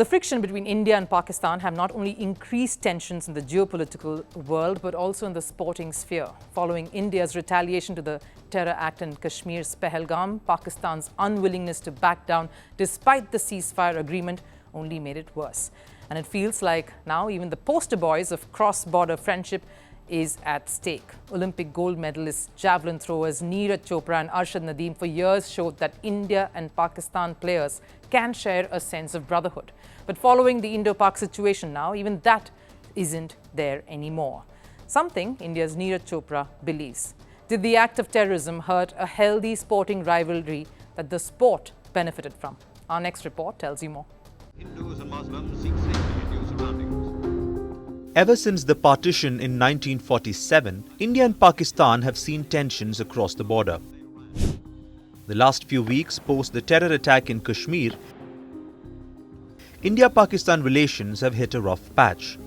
The friction between India and Pakistan have not only increased tensions in the geopolitical world but also in the sporting sphere. Following India's retaliation to the terror act in Kashmir's Pahalgam, Pakistan's unwillingness to back down despite the ceasefire agreement only made it worse. And it feels like now even the poster boys of cross-border friendship is at stake. Olympic gold medalists, javelin throwers Neeraj Chopra and Arshad for years showed that India and Pakistan players can share a sense of brotherhood. But following the Indo-Pak situation now, even that isn't there anymore. Something India's Neeraj Chopra believes. Did the act of terrorism hurt a healthy sporting rivalry that the sport benefited from? Our next report tells you more. Hindus and Muslims seek safety in new surroundings. Ever since the partition in 1947, India and Pakistan have seen tensions across the border. The last few weeks post the terror attack in Kashmir, India-Pakistan relations have hit a rough patch.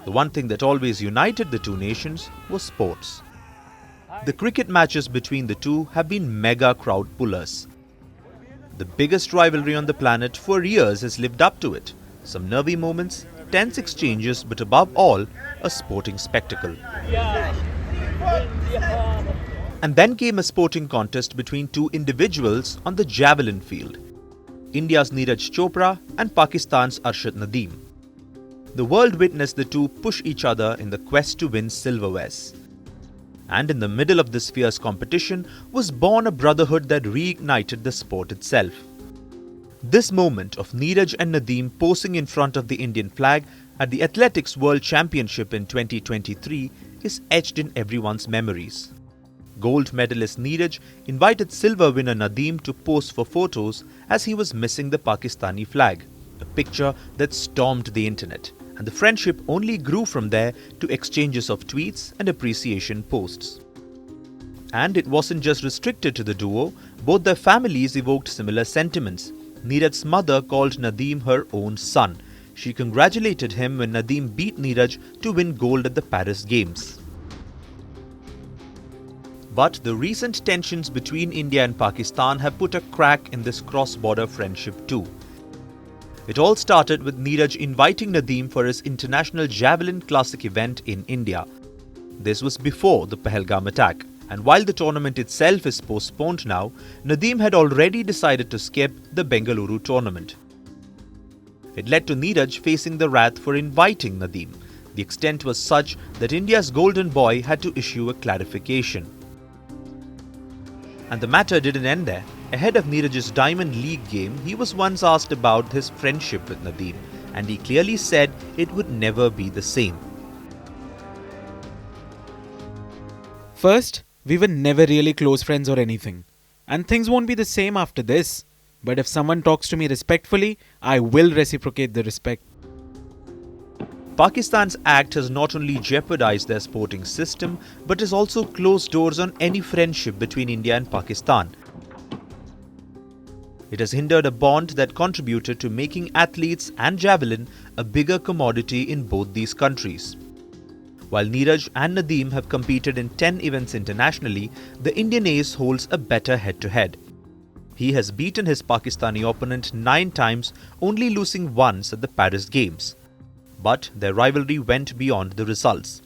The one thing that always united the two nations was sports. The cricket matches between the two have been mega crowd pullers. The biggest rivalry on the planet for years has lived up to it. Some nervy moments, tense exchanges, but above all, a sporting spectacle. And then came a sporting contest between two individuals on the javelin field. India's Neeraj Chopra and Pakistan's Arshad. The world witnessed the two push each other in the quest to win silverwares. And in the middle of this fierce competition was born a brotherhood that reignited the sport itself. This moment of Neeraj and Nadeem posing in front of the Indian flag at the Athletics World Championship in 2023 is etched in everyone's memories. Gold medalist Neeraj invited silver winner Nadeem to pose for photos as he was missing the Pakistani flag, a picture that stormed the internet, and the friendship only grew from there to exchanges of tweets and appreciation posts. And it wasn't just restricted to the duo, both their families evoked similar sentiments. Neeraj's mother called Nadeem her own son. She congratulated him when Nadeem beat Neeraj to win gold at the Paris Games. But the recent tensions between India and Pakistan have put a crack in this cross-border friendship too. It all started with Neeraj inviting Nadeem for his International Javelin Classic event in India. This was before the Pahalgam attack. And while the tournament itself is postponed now, Nadeem had already decided to skip the Bengaluru tournament. It led to Neeraj facing the wrath for inviting Nadeem. The extent was such that India's golden boy had to issue a clarification. And the matter didn't end there. Ahead of Neeraj's Diamond League game, he was once asked about his friendship with Nadeem, and he clearly said it would never be the same. First, we were never really close friends or anything. And things won't be the same after this. But if someone talks to me respectfully, I will reciprocate the respect. Pakistan's act has not only jeopardized their sporting system, but has also closed doors on any friendship between India and Pakistan. It has hindered a bond that contributed to making athletes and javelin a bigger commodity in both these countries. While Neeraj and Nadeem have competed in 10 events internationally, the Indian ace holds a better head-to-head. He has beaten his Pakistani opponent 9 times, only losing once at the Paris Games. But their rivalry went beyond the results.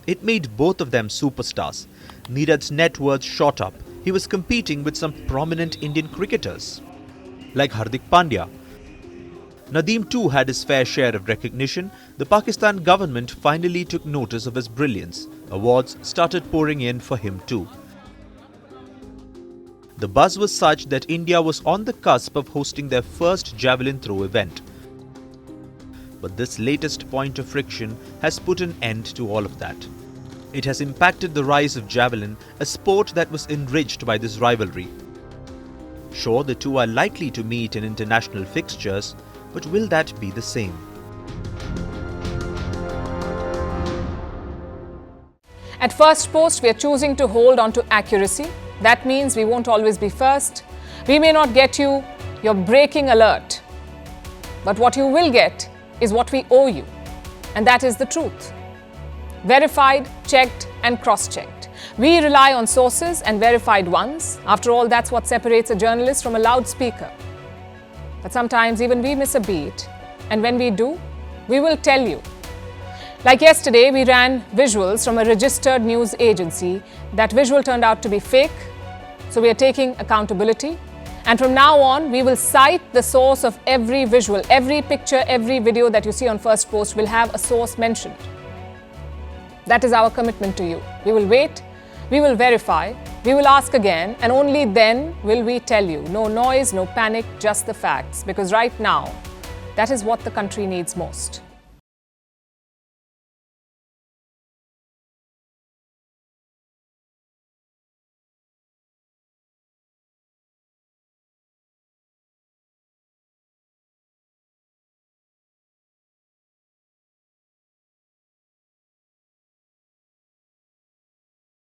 It made both of them superstars. Neeraj's net worth shot up. He was competing with some prominent Indian cricketers, like Hardik Pandya. Nadeem too had his fair share of recognition. The Pakistan government finally took notice of his brilliance. Awards started pouring in for him too. The buzz was such that India was on the cusp of hosting their first javelin throw event. But this latest point of friction has put an end to all of that. It has impacted the rise of javelin, a sport that was enriched by this rivalry. Sure, the two are likely to meet in international fixtures, but will that be the same? At Firstpost, we are choosing to hold on to accuracy. That means we won't always be first. We may not get you your breaking alert. But what you will get is what we owe you. And that is the truth. Verified, checked, and cross-checked. We rely on sources and verified ones. After all, that's what separates a journalist from a loudspeaker. But sometimes even we miss a beat. And when we do, we will tell you. Like yesterday, we ran visuals from a registered news agency. That visual turned out to be fake. So we are taking accountability. And from now on, we will cite the source of every visual, every picture, every video that you see on Firstpost will have a source mentioned. That is our commitment to you. We will wait, we will verify, we will ask again, and only then will we tell you. No noise, no panic, just the facts. Because right now, that is what the country needs most.